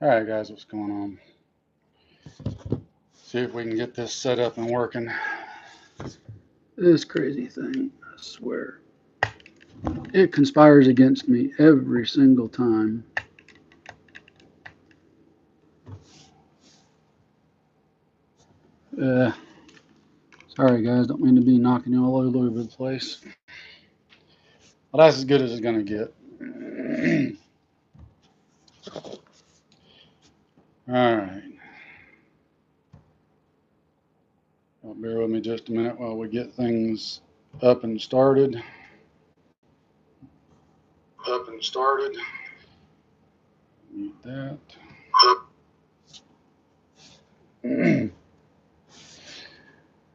All right, guys, what's going on? See if we can get this set up and working. This crazy thing, I swear. It conspires against me every single time. Uh, Sorry, guys, don't mean to be knocking you all over the place. Well, that's as good as it's going to get. All right. Well, bear with me just a minute while we get things up and started. Up and started. Mute that.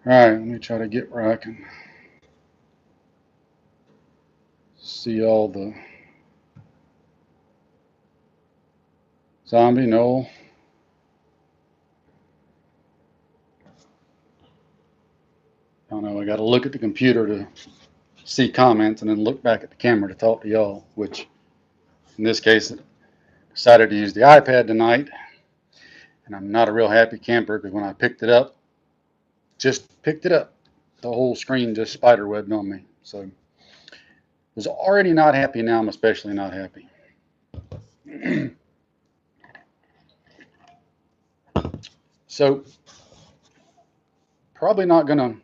All right, let me try to get where I can see all the zombie. No. I don't know. I got to look at the computer to see comments and then look back at the camera to talk to y'all, which in this case, I decided to use the iPad tonight. And I'm not a real happy camper because when I picked it up, the whole screen just spiderwebbed on me. So I was already not happy. Now I'm especially not happy. So probably not going to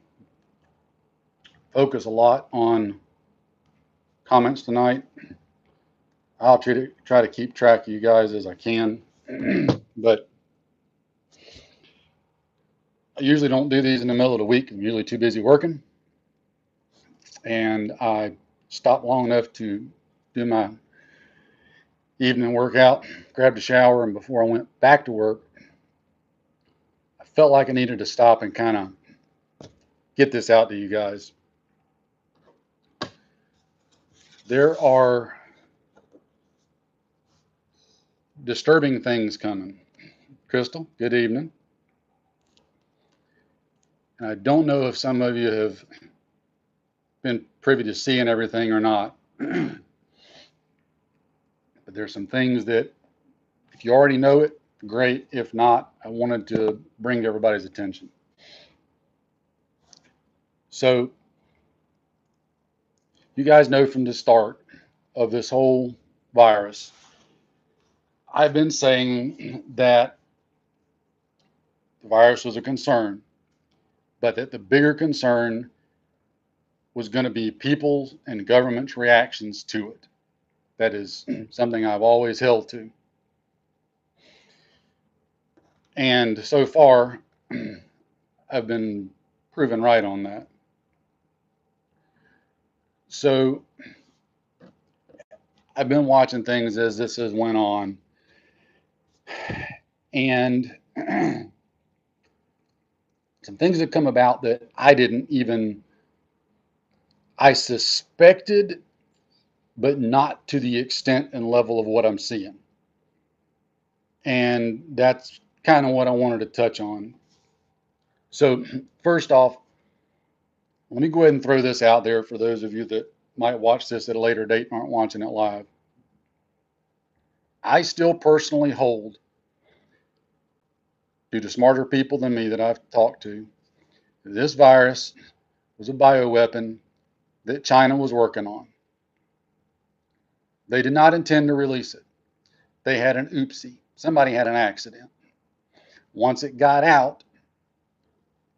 focus a lot on comments tonight. I'll try to keep track of you guys as I can, but I usually don't do these in the middle of the week. I'm usually too busy working, and I stopped long enough to do my evening workout, grabbed a shower, and before I went back to work, I felt like I needed to stop and kind of get this out to you guys. There are disturbing things coming. Crystal, good evening. And I don't know if some of you have been privy to seeing everything or not. But there's some things that, if you already know it, great. If not, I wanted to bring to everybody's attention. So, you guys know from the start of this whole virus, I've been saying that the virus was a concern, but that the bigger concern was going to be people's and government's reactions to it. That is something I've always held to. And so far, I've been proven right on that. So I've been watching things as this has went on, and some things have come about that I suspected, but not to the extent and level of what I'm seeing. And that's kind of what I wanted to touch on. So, first off, let me go ahead and throw this out there for those of you that might watch this at a later date and aren't watching it live. I still personally hold, due to smarter people than me that I've talked to, this virus was a bioweapon that China was working on. They did not intend to release it. They had an oopsie. Somebody had an accident. Once it got out,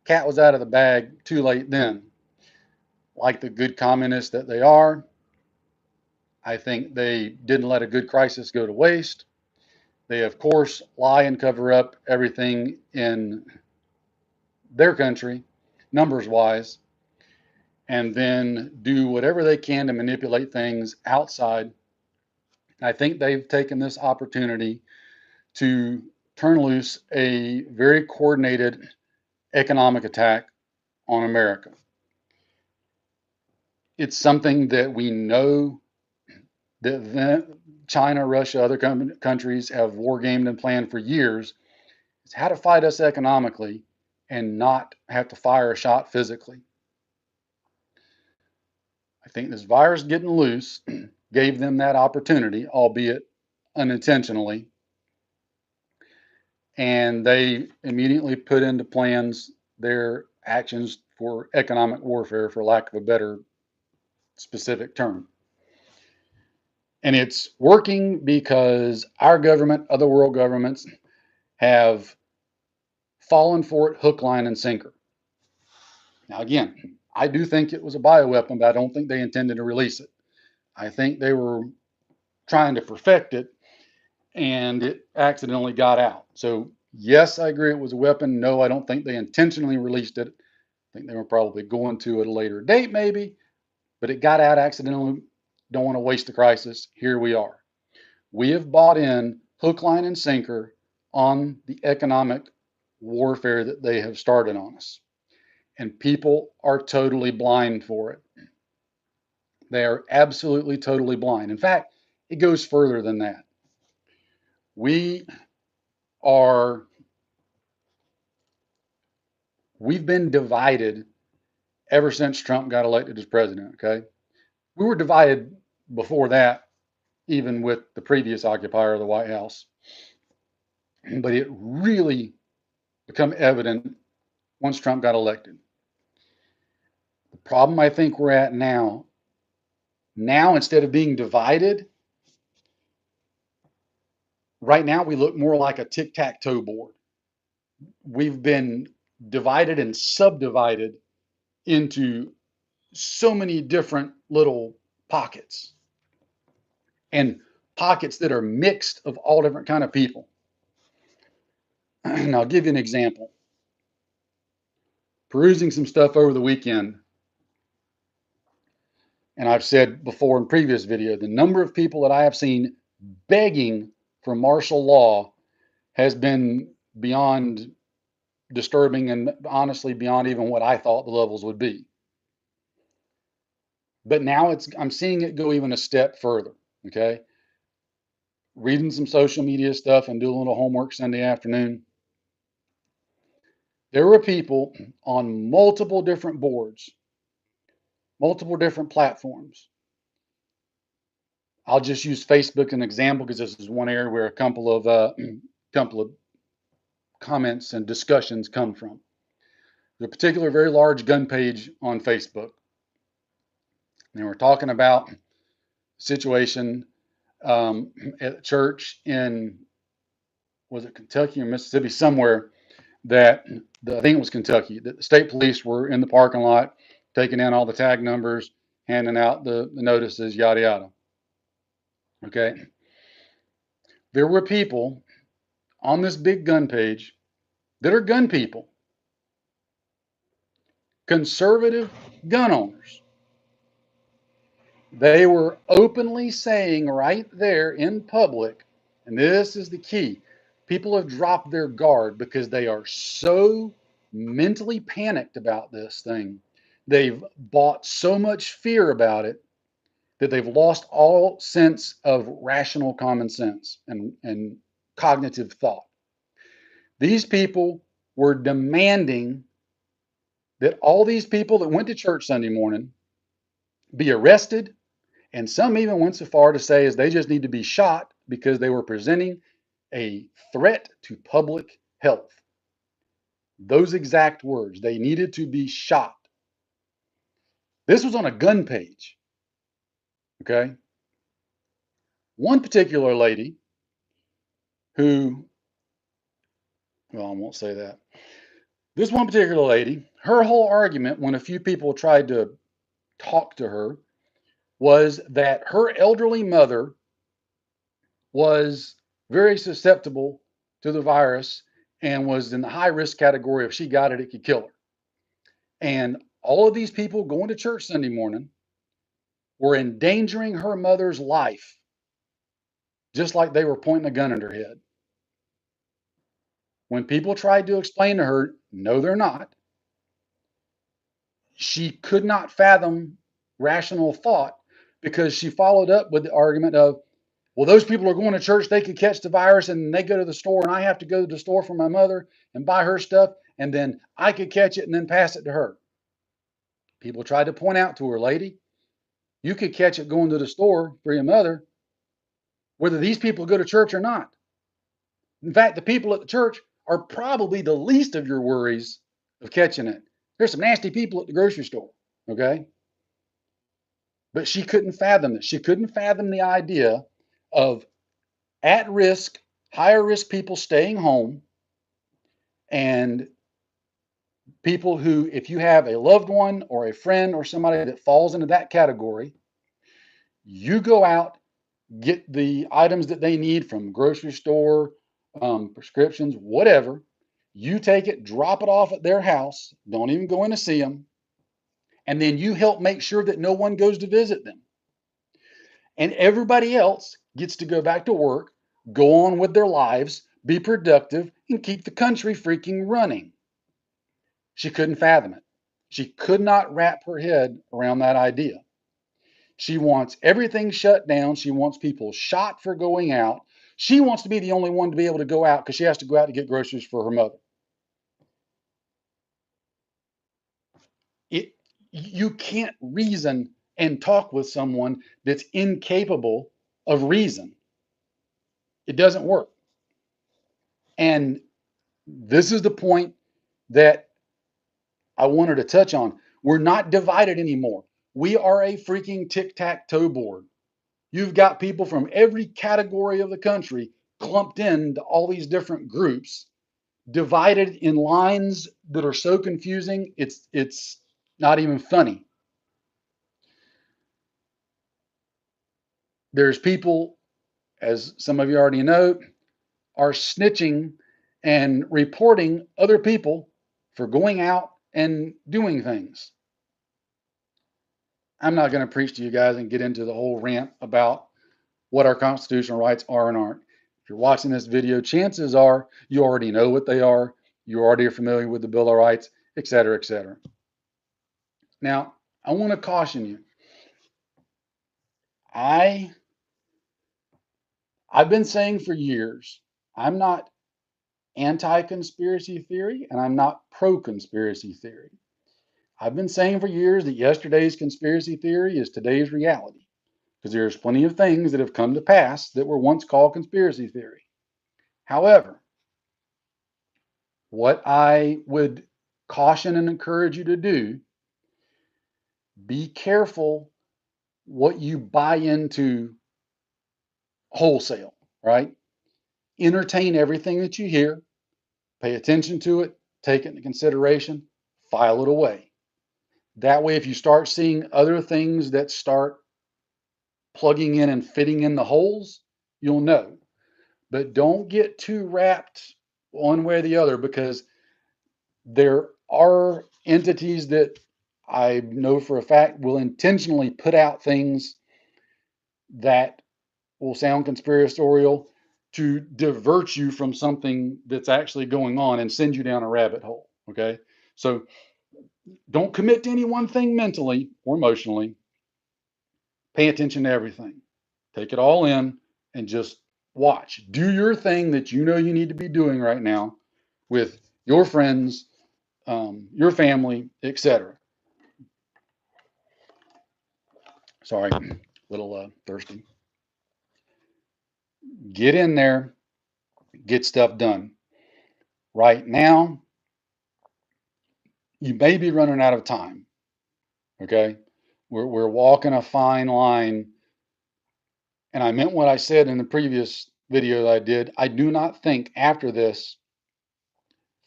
cat was out of the bag too late then. Like the good communists that they are, I think they didn't let a good crisis go to waste. They, of course, lie and cover up everything in their country, numbers wise, and then do whatever they can to manipulate things outside. I think they've taken this opportunity to turn loose a very coordinated economic attack on America. It's something that we know that China, Russia, other countries have war gamed and planned for years. It's how to fight us economically and not have to fire a shot physically. I think this virus getting loose gave them that opportunity, albeit unintentionally, and they immediately put into plans their actions for economic warfare, for lack of a better specific term. And it's working because our government, other world governments, have fallen for it hook, line, and sinker. Now, again, I do think it was a bioweapon, but I don't think they intended to release it. I think they were trying to perfect it, and it accidentally got out. So, yes, I agree it was a weapon. No, I don't think they intentionally released it. I think they were probably going to at a later date, maybe, but it got out accidentally. Don't want to waste the crisis. Here we are. We have bought in hook, line, and sinker on the economic warfare that they have started on us. And people are totally blind for it. They are absolutely totally blind. In fact, it goes further than that. We are, we've been divided ever since Trump got elected as president, okay? We were divided before that, even with the previous occupier of the White House. But it really became evident once Trump got elected. The problem I think we're at now instead of being divided, right now we look more like a tic-tac-toe board. We've been divided and subdivided into so many different little pockets, and pockets that are mixed of all different kind of people. And I'll give you an example. Perusing some stuff over the weekend, and I've said before in previous video, the number of people that I have seen begging for martial law has been beyond disturbing, and honestly beyond even what I thought the levels would be. But now I'm seeing it go even a step further, okay? Reading some social media stuff and doing a little homework Sunday afternoon. There were people on multiple different boards, multiple different platforms. I'll just use Facebook as an example because this is one area where a couple of comments and discussions come from. There's a particular very large gun page on Facebook. And we're talking about a situation at church in, was it Kentucky or Mississippi, somewhere, that I think it was Kentucky, that the state police were in the parking lot taking in all the tag numbers, handing out the notices, yada yada. Okay. There were people on this big gun page that are gun people, conservative gun owners. They were openly saying right there in public, and this is the key, people have dropped their guard because they are so mentally panicked about this thing. They've bought so much fear about it that they've lost all sense of rational common sense and cognitive thought. These people were demanding that all these people that went to church Sunday morning be arrested, and some even went so far to say as they just need to be shot because they were presenting a threat to public health. Those exact words, they needed to be shot. This was on a gun page. Okay. One particular lady who, well, I won't say that. This one particular lady, her whole argument when a few people tried to talk to her was that her elderly mother was very susceptible to the virus and was in the high risk category. If she got it, it could kill her. And all of these people going to church Sunday morning were endangering her mother's life, just like they were pointing a gun at her head. When people tried to explain to her, no, they're not, she could not fathom rational thought because she followed up with the argument of, well, those people are going to church, they could catch the virus, and they go to the store, and I have to go to the store for my mother and buy her stuff, and then I could catch it and then pass it to her. People tried to point out to her, lady, You could catch it going to the store for your mother, whether these people go to church or not. In fact, the people at the church are probably the least of your worries of catching it. There's some nasty people at the grocery store, okay? But she couldn't fathom it. She couldn't fathom the idea of at risk, higher risk people staying home and people who, if you have a loved one or a friend or somebody that falls into that category, you go out, get the items that they need from grocery store, prescriptions, whatever. You take it, drop it off at their house. Don't even go in to see them. And then you help make sure that no one goes to visit them. And everybody else gets to go back to work, go on with their lives, be productive, and keep the country freaking running. She couldn't fathom it. She could not wrap her head around that idea. She wants everything shut down. She wants people shot for going out. She wants to be the only one to be able to go out because she has to go out to get groceries for her mother. It, you can't reason and talk with someone that's incapable of reason. It doesn't work. And this is the point that I wanted to touch on. We're not divided anymore. We are a freaking tic-tac-toe board. You've got people from every category of the country clumped into all these different groups, divided in lines that are so confusing, it's not even funny. There's people, as some of you already know, are snitching and reporting other people for going out and doing things. I'm not going to preach to you guys and get into the whole rant about what our constitutional rights are and aren't. If you're watching this video, chances are you already know what they are. You already are familiar with the Bill of Rights, et cetera, et cetera. Now, I want to caution you. I've been saying for years, I'm not anti-conspiracy theory and I'm not pro-conspiracy theory. I've been saying for years that yesterday's conspiracy theory is today's reality because there's plenty of things that have come to pass that were once called conspiracy theory. However, what I would caution and encourage you to do, be careful what you buy into wholesale, right? Entertain everything that you hear, pay attention to it, take it into consideration, file it away. That way, if you start seeing other things that start plugging in and fitting in the holes, you'll know. But don't get too wrapped one way or the other because there are entities that I know for a fact will intentionally put out things that will sound conspiratorial to divert you from something that's actually going on and send you down a rabbit hole. Okay. So don't commit to any one thing mentally or emotionally. Pay attention to everything. Take it all in and just watch. Do your thing that you know you need to be doing right now with your friends, your family, etc. Sorry, a little thirsty. Get in there, get stuff done. Right now, you may be running out of time. Okay, we're walking a fine line, and I meant what I said in the previous video that I did. I do not think after this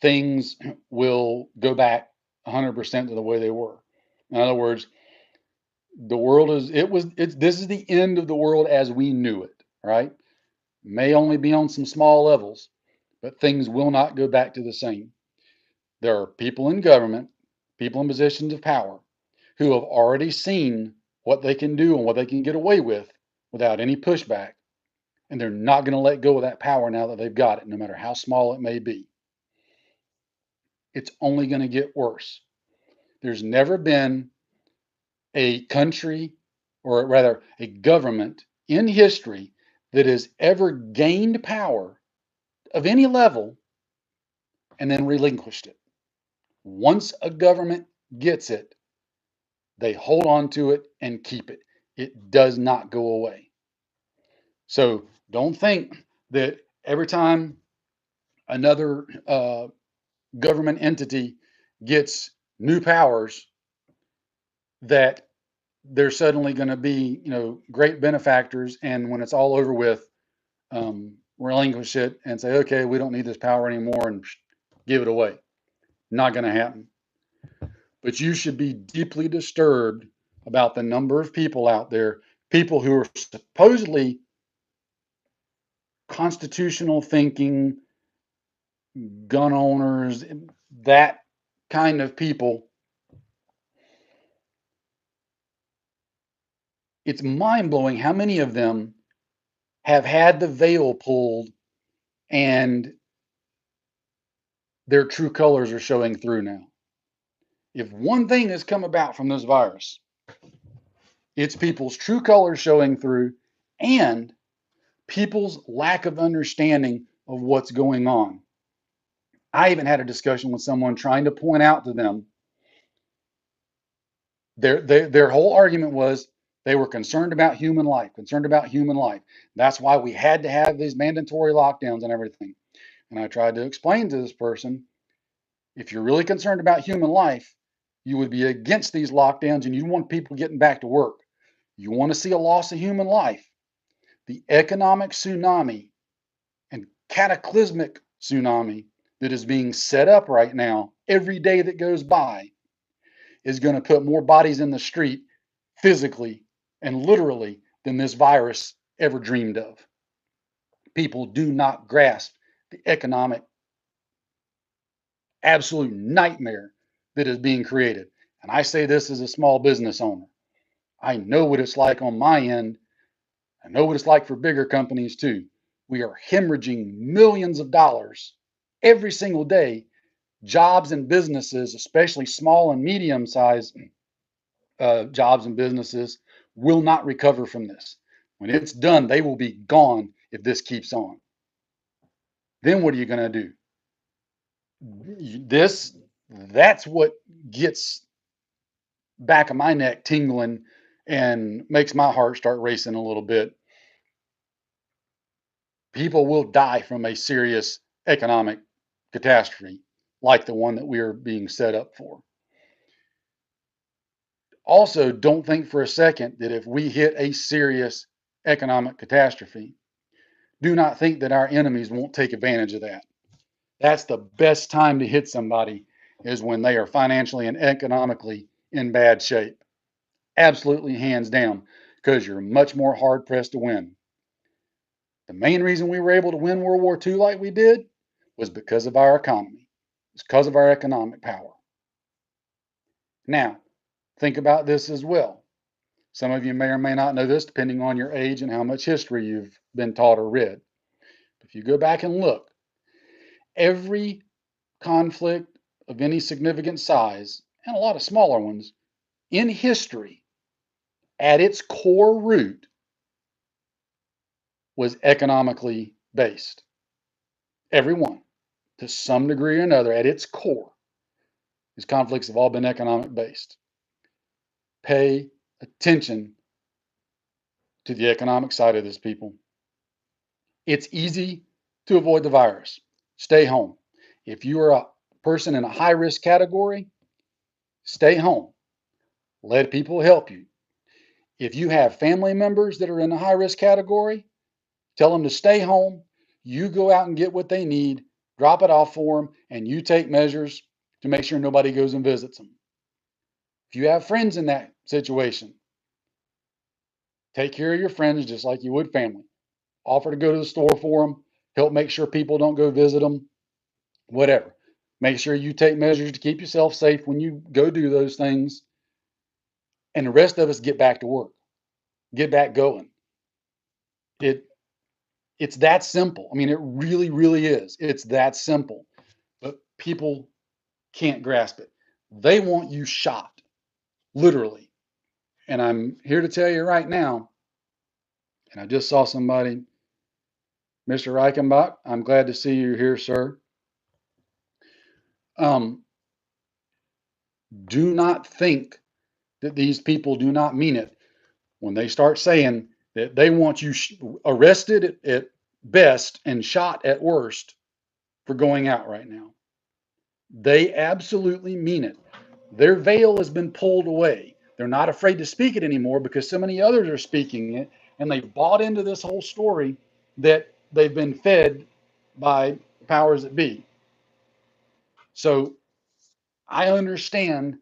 things will go back 100% to the way they were. In other words, the world is this is the end of the world as we knew it, right? May only be on some small levels, but things will not go back to the same. There are people in government, people in positions of power who have already seen what they can do and what they can get away with without any pushback, and they're not going to let go of that power now that they've got it, no matter how small it may be. It's only going to get worse. There's never been a country, or rather a government in history that has ever gained power of any level and then relinquished it. Once a government gets it, they hold on to it and keep it. It does not go away. So don't think that every time another government entity gets new powers that they're suddenly going to be, great benefactors, and when it's all over with, relinquish it and say, okay, we don't need this power anymore, and give it away. Not going to happen. But you should be deeply disturbed about the number of people out there, people who are supposedly constitutional thinking, gun owners, that kind of people. It's mind blowing how many of them have had the veil pulled and their true colors are showing through now. If one thing has come about from this virus, it's people's true colors showing through and people's lack of understanding of what's going on. I even had a discussion with someone trying to point out to them their whole argument was they were concerned about human life, concerned about human life. That's why we had to have these mandatory lockdowns and everything. And I tried to explain to this person, if you're really concerned about human life, you would be against these lockdowns and you want people getting back to work. You want to see a loss of human life. The economic tsunami and cataclysmic tsunami that is being set up right now, every day that goes by, is going to put more bodies in the street physically and literally than this virus ever dreamed of. People do not grasp the economic absolute nightmare that is being created. And I say this as a small business owner. I know what it's like on my end. I know what it's like for bigger companies too. We are hemorrhaging millions of dollars every single day. Jobs and businesses, especially small and medium sized jobs and businesses, will not recover from this. When it's done, they will be gone if this keeps on. Then what are you going to do? That's what gets back of my neck tingling and makes my heart start racing a little bit. People will die from a serious economic catastrophe like the one that we are being set up for. Also, don't think for a second that if we hit a serious economic catastrophe, do not think that our enemies won't take advantage of that. That's the best time to hit somebody, is when they are financially and economically in bad shape. Absolutely, hands down, because you're much more hard pressed to win. The main reason we were able to win World War II like we did was because of our economy. It's because of our economic power. Now, think about this as well. Some of you may or may not know this, depending on your age and how much history you've been taught or read. If you go back and look, every conflict of any significant size, and a lot of smaller ones, in history, at its core root, was economically based. Every one, to some degree or another, at its core, these conflicts have all been economic based. Pay attention to the economic side of this, people. It's easy to avoid the virus. Stay home. If you are a person in a high risk category, stay home. Let people help you. If you have family members that are in a high risk category, tell them to stay home. You go out and get what they need, drop it off for them, and you take measures to make sure nobody goes and visits them. If you have friends in that situation, take care of your friends just like you would family. Offer to go to the store for them, help make sure people don't go visit them, whatever. Make sure you take measures to keep yourself safe when you go do those things. And the rest of us get back to work, get back going. It it's that simple. I mean, it really, really is. It's that simple. But people can't grasp it. They want you shot, literally. And I'm here to tell you right now, and I just saw somebody, Mr. Reichenbach, I'm glad to see you here, sir. Um, do not think that these people do not mean it when they start saying that they want you arrested at best and shot at worst for going out right now, they absolutely mean it. Their veil has been pulled away. They're not afraid to speak it anymore because so many others are speaking it, and they've bought into this whole story that they've been fed by powers that be. So I understand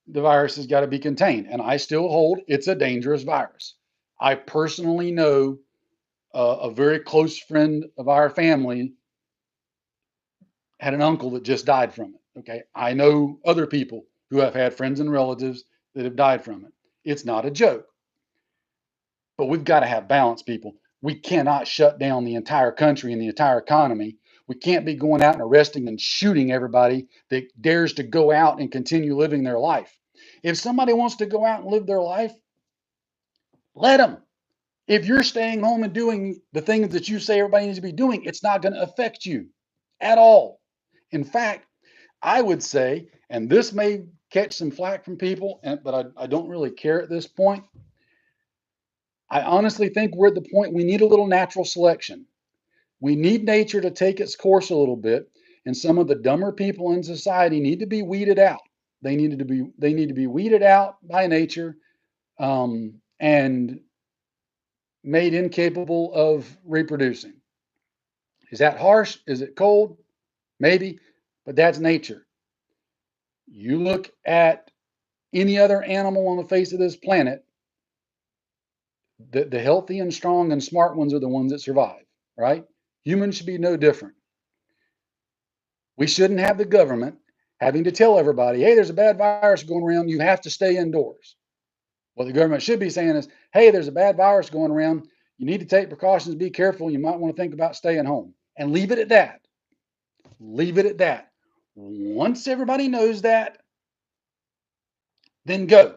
the virus has got to be contained, and I still hold it's a dangerous virus. I personally know a very close friend of our family had an uncle that just died from it. Okay. I know other people who have had friends and relatives that have died from it. It's not a joke, but we've got to have balance, people. We cannot shut down the entire country and the entire economy. We can't be going out and arresting and shooting everybody that dares to go out and continue living their life. If somebody wants to go out and live their life, let them. If you're staying home and doing the things that you say everybody needs to be doing, it's not going to affect you at all. In fact, I would say, and this may catch some flack from people, but I don't really care at this point. I honestly think we're at the point we need a little natural selection. We need nature to take its course a little bit, and some of the dumber people in society need to be weeded out. They need to be weeded out by nature, and made incapable of reproducing. Is that harsh? Is it cold? Maybe, but that's nature. You look at any other animal on the face of this planet, the healthy and strong and smart ones are the ones that survive, right? Humans should be no different. We shouldn't have the government having to tell everybody, hey, there's a bad virus going around, you have to stay indoors. What the government should be saying is, hey, there's a bad virus going around, you need to take precautions, be careful, you might want to think about staying home. And leave it at that. Leave it at that. Once everybody knows that, then go.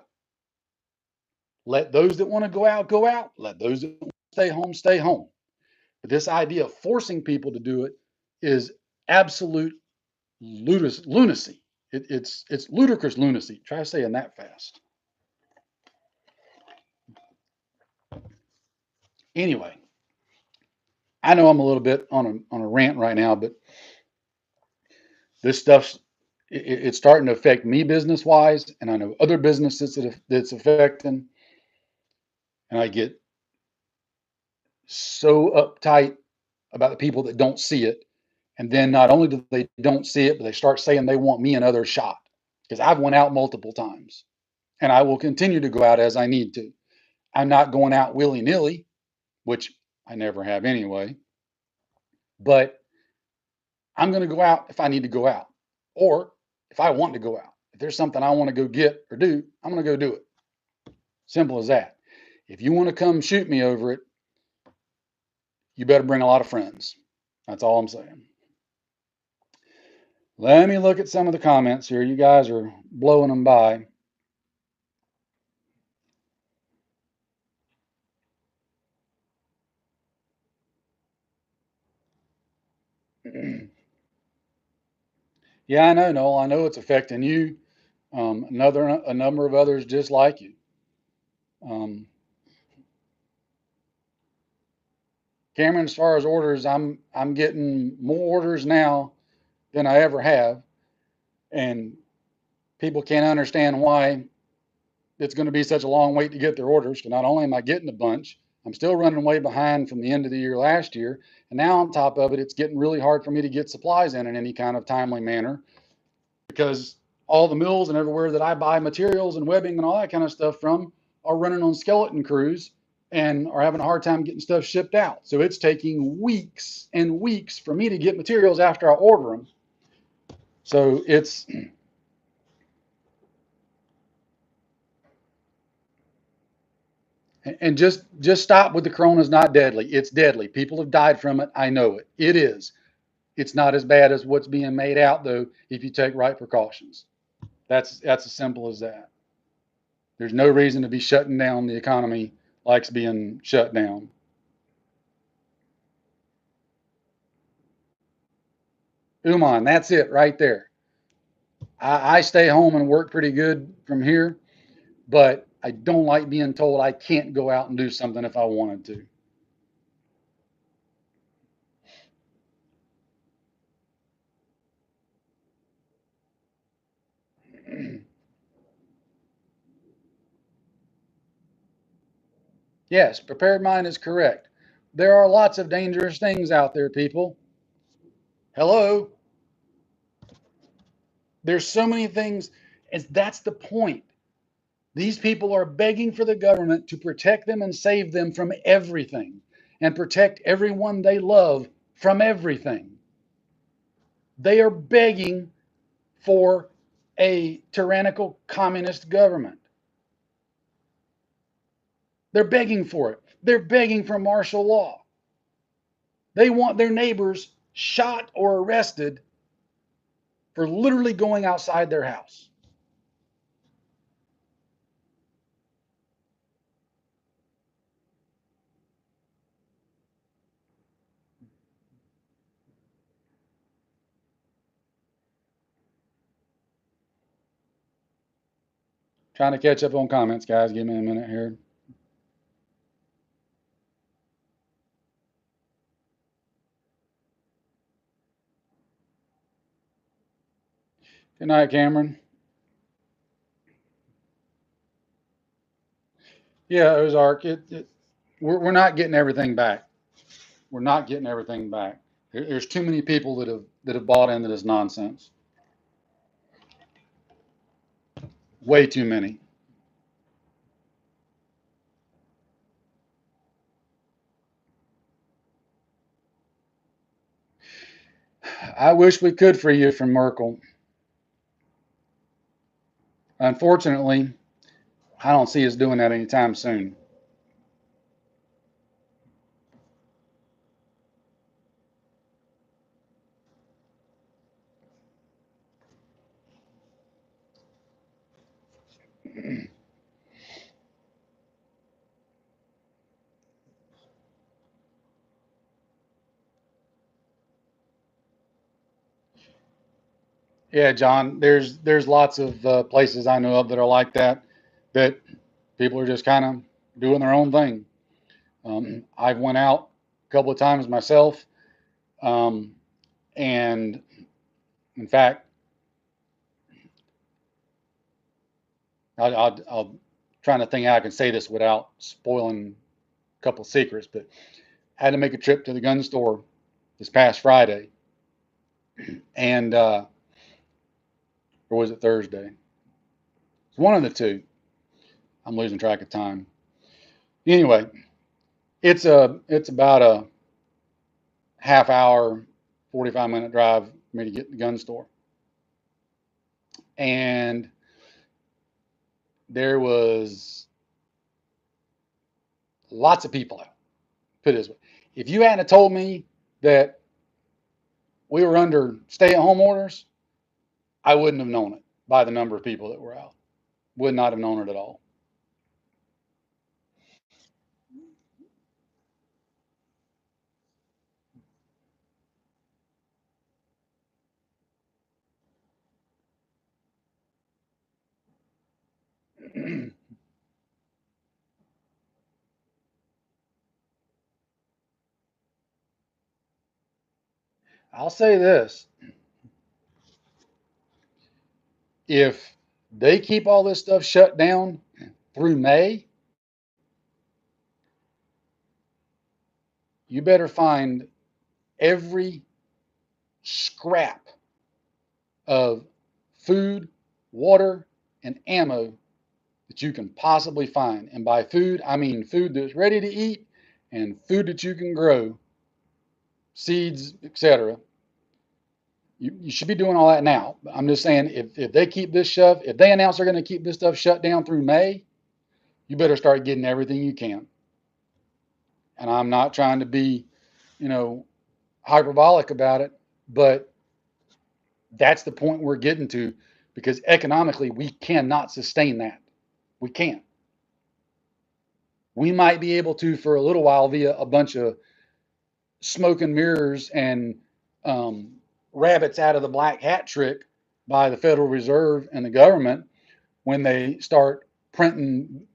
Let those that want to go out, go out. Let those that want to stay home, stay home. But this idea of forcing people to do it is absolute lunacy. It's ludicrous lunacy. Try saying that fast. Anyway, I know I'm a little bit on a rant right now, but this stuff's it's starting to affect me business wise, and I know other businesses that's affecting, and I get so uptight about the people that don't see it. And then not only do they don't see it, but they start saying they want me another shot because I've went out multiple times and I will continue to go out as I need to. I'm not going out willy nilly, which I never have anyway, but I'm going to go out if I need to go out or if I want to go out. If there's something I want to go get or do, I'm going to go do it. Simple as that. If you want to come shoot me over it, you better bring a lot of friends. That's all I'm saying. Let me look at some of the comments here. You guys are blowing them by. Yeah, I know, Noel. I know it's affecting you. A number of others just like you. Um, Cameron, as far as orders, I'm getting more orders now than I ever have, and people can't understand why it's going to be such a long wait to get their orders. Because not only am I getting a bunch, I'm still running way behind from the end of the year last year, and now on top of it, it's getting really hard for me to get supplies in any kind of timely manner because all the mills and everywhere that I buy materials and webbing and all that kind of stuff from are running on skeleton crews and are having a hard time getting stuff shipped out. So it's taking weeks and weeks for me to get materials after I order them. So it's and just stop with the corona is not deadly. It's deadly. People have died from it. I know it. It is. It's not as bad as what's being made out though if you take right precautions. That's as simple as that. There's no reason to be shutting down the economy like it's being shut down. Uman, that's it right there. I stay home and work pretty good from here, but I don't like being told I can't go out and do something if I wanted to. Yes, prepared mind is correct. There are lots of dangerous things out there, people. Hello? There's so many things, and that's the point. These people are begging for the government to protect them and save them from everything and protect everyone they love from everything. They are begging for a tyrannical communist government. They're begging for it. They're begging for martial law. They want their neighbors shot or arrested for literally going outside their house. Trying to catch up on comments, guys. Give me a minute here. Good night, Cameron. Yeah, Ozark. We're not getting everything back. We're not getting everything back. There's too many people that have bought into this nonsense. Way too many. I wish we could free you from Merkel. Unfortunately, I don't see us doing that anytime soon. Yeah, John. There's lots of places I know of that are like that. That people are just kind of doing their own thing. I've went out a couple of times myself, um, and in fact, I'll trying to think how I can say this without spoiling a couple of secrets, but I had to make a trip to the gun store this past Friday, and or was it Thursday? It's one of the two. I'm losing track of time. Anyway, it's about a half hour, 45-minute drive for me to get to the gun store, and there was lots of people out. Put it this way: if you hadn't told me that we were under stay-at-home orders, I wouldn't have known it by the number of people that were out. Would not have known it at all. I'll say this: if they keep all this stuff shut down through May, you better find every scrap of food, water, and ammo that you can possibly find. And by food, I mean food that's ready to eat and food that you can grow, seeds, etc. You should be doing all that now. I'm just saying, if they keep this stuff, if they announce they're going to keep this stuff shut down through May, you better start getting everything you can. And I'm not trying to be, you know, hyperbolic about it, but that's the point we're getting to because economically we cannot sustain that. We can't. We might be able to for a little while via a bunch of smoke and mirrors and um, rabbits out of the black hat trick by the Federal Reserve and the government when they start printing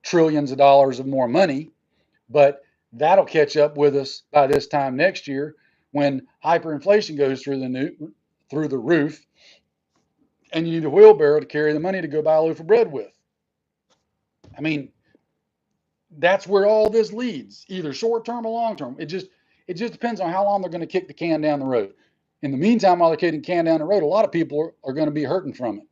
trillions of dollars of more money, but that'll catch up with us by this time next year when hyperinflation goes through the roof, and you need a wheelbarrow to carry the money to go buy a loaf of bread with. I mean, that's where all this leads, either short term or long term. It just depends on how long they're going to kick the can down the road. In the meantime, while they're kicking the can down the road, a lot of people are going to be hurting from it.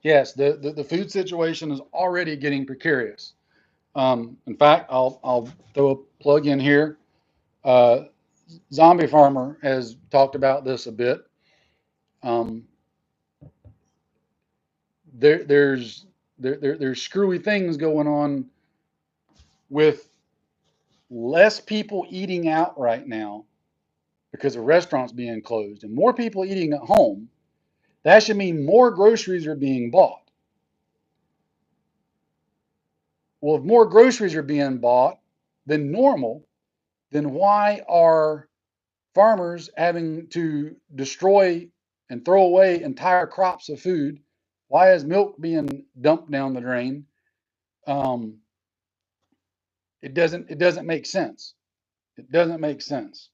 Yes, the food situation is already getting precarious. In fact, I'll throw a plug in here. Uh, Zombie Farmer has talked about this a bit. Um, there's there's screwy things going on with less people eating out right now because of restaurants being closed and more people eating at home. That should mean more groceries are being bought. Well, if more groceries are being bought than normal, then why are farmers having to destroy and throw away entire crops of food? Why is milk being dumped down the drain? Um, it doesn't make sense. It doesn't make sense.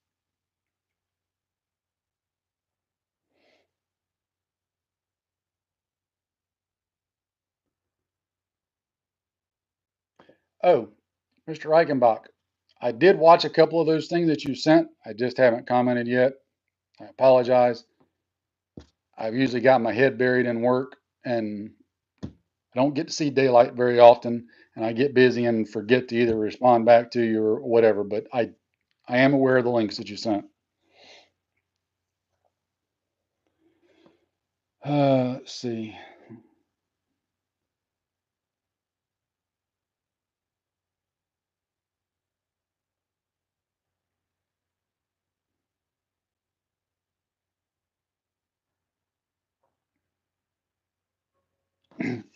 Oh, Mr. Reichenbach, I did watch a couple of those things that you sent. I just haven't commented yet. I apologize. I've usually got my head buried in work and I don't get to see daylight very often, and I get busy and forget to either respond back to you or whatever. But I am aware of the links that you sent. Let's see.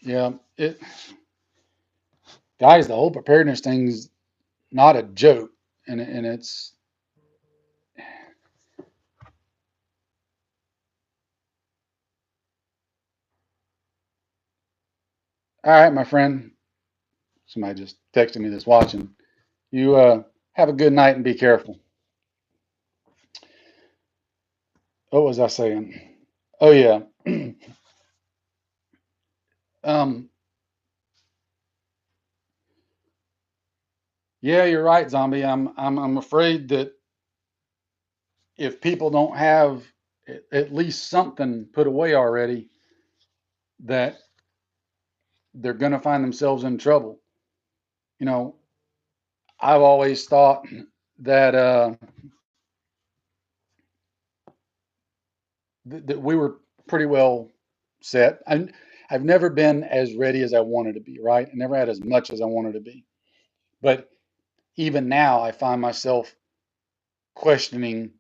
Yeah, it guys, the whole preparedness thing's not a joke, and it's all right, my friend. Somebody just texted me that's watching. You have a good night and be careful. What was I saying? Oh yeah. um, yeah, you're right, zombie. I'm afraid that if people don't have at least something put away already, that they're going to find themselves in trouble. You know, I've always thought that that we were pretty well set. I've never been as ready as I wanted to be, right? I never had as much as I wanted to be. But even now, I find myself questioning,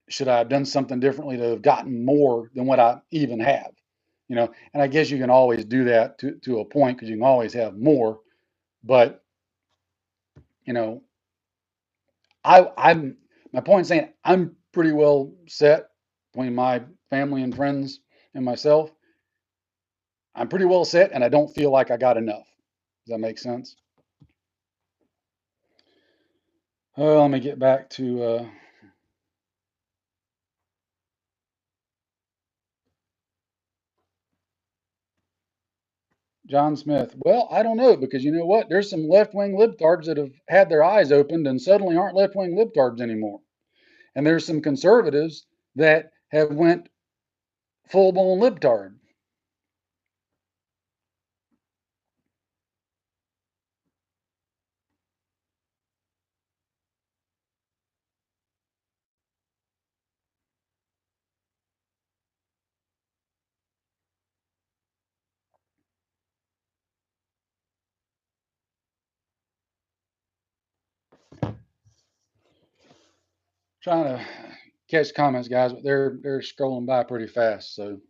should I have done something differently to have gotten more than what I even have? And I guess you can always do that to a point because you can always have more. But, you know, I'm my point is saying I'm pretty well set between my family and friends and myself. I'm pretty well set, and I don't feel like I got enough. Does that make sense? Let me get back to John Smith. Well, I don't know because you know what? There's some left-wing libtards that have had their eyes opened and suddenly aren't left-wing libtards anymore. And there's some conservatives that have went full-blown libtard. Trying to catch comments, guys, but they're scrolling by pretty fast. So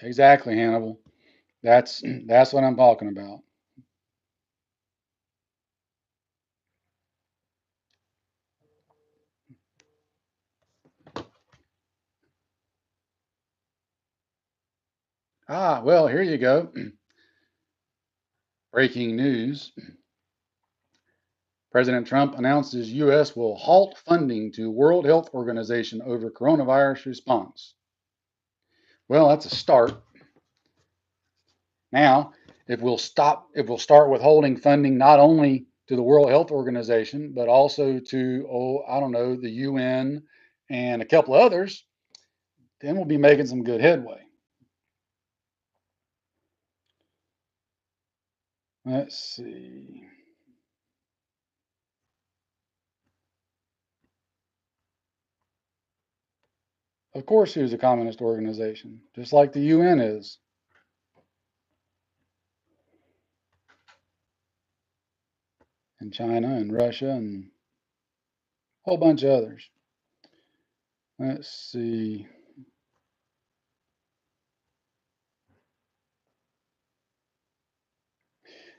Exactly, Hannibal. That's what I'm talking about. Ah, well, here you go. Breaking news. President Trump announces U.S. will halt funding to World Health Organization over coronavirus response. Well, that's a start. Now, if we'll start withholding funding not only to the World Health Organization, but also to, oh, I don't know, the UN and a couple of others, then we'll be making some good headway. Let's see. Of course, he was a communist organization, just like the UN is, and China and Russia and a whole bunch of others. Let's see.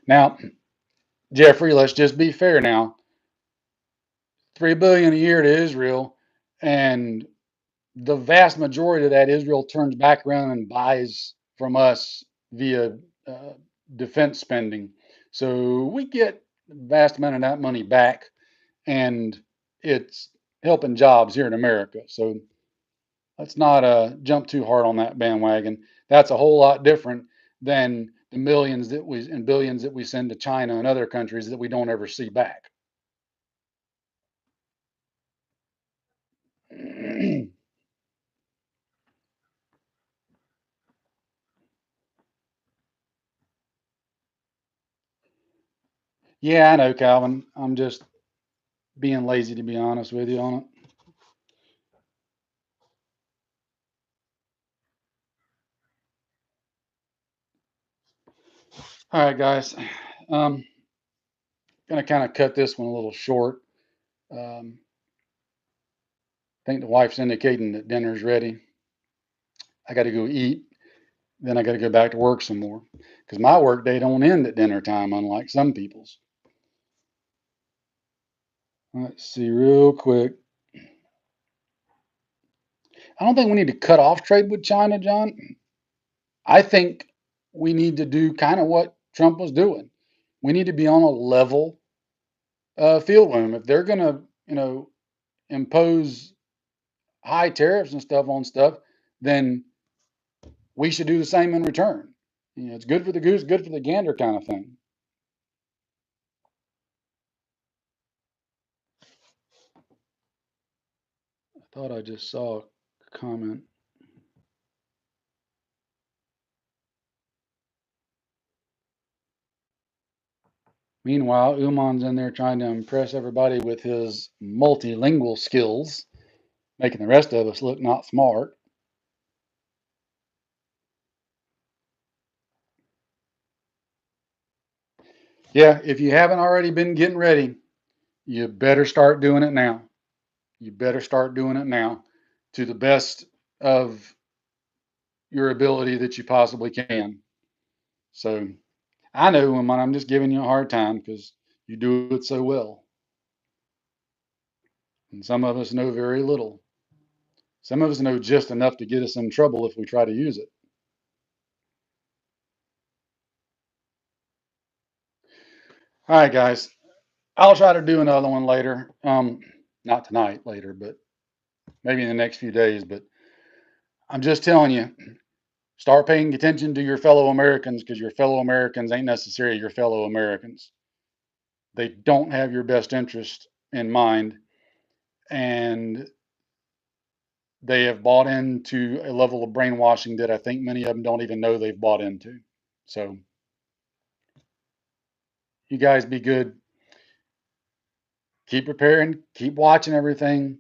Now, Jeffrey, let's just be fair now. 3 billion a year to Israel, and the vast majority of that Israel turns back around and buys from us via uh, defense spending. So we get a vast amount of that money back, and it's helping jobs here in America. So let's not jump too hard on that bandwagon. That's a whole lot different than the millions that we and billions that we send to China and other countries that we don't ever see back. Yeah, I know, Calvin. I'm just being lazy, to be honest with you on it. All right, guys. Um, Gonna kind of cut this one a little short. I think the wife's indicating that dinner's ready. I got to go eat. Then I got to go back to work some more because my work day don't end at dinner time, unlike some people's. Let's see real quick. I don't think we need to cut off trade with China, John. I think we need to do kind of what Trump was doing. We need to be on a level field with them. If they're gonna, impose high tariffs and stuff on stuff, then we should do the same in return. It's good for the goose, good for the gander kind of thing. I thought I just saw a comment. Meanwhile, Uman's in there trying to impress everybody with his multilingual skills, making the rest of us look not smart. Yeah, if you haven't already been getting ready, you better start doing it now. You better start doing it now to the best of your ability that you possibly can. So I know, Uman, I'm just giving you a hard time because you do it so well. And some of us know very little. Some of us know just enough to get us in trouble if we try to use it. All right, guys. I'll try to do another one later. Not tonight, later, but maybe in the next few days. But I'm just telling you, start paying attention to your fellow Americans because your fellow Americans ain't necessarily your fellow Americans. They don't have your best interest in mind, and they have bought into a level of brainwashing that I think many of them don't even know they've bought into. So, you guys be good. Keep preparing, keep watching everything.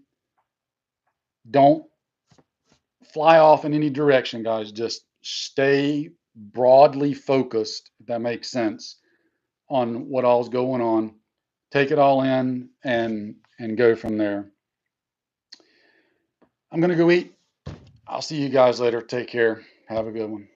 Don't fly off in any direction, guys. Just stay broadly focused, if that makes sense, on what all's going on. Take it all in and go from there. I'm gonna go eat. I'll see you guys later. Take care. Have a good one.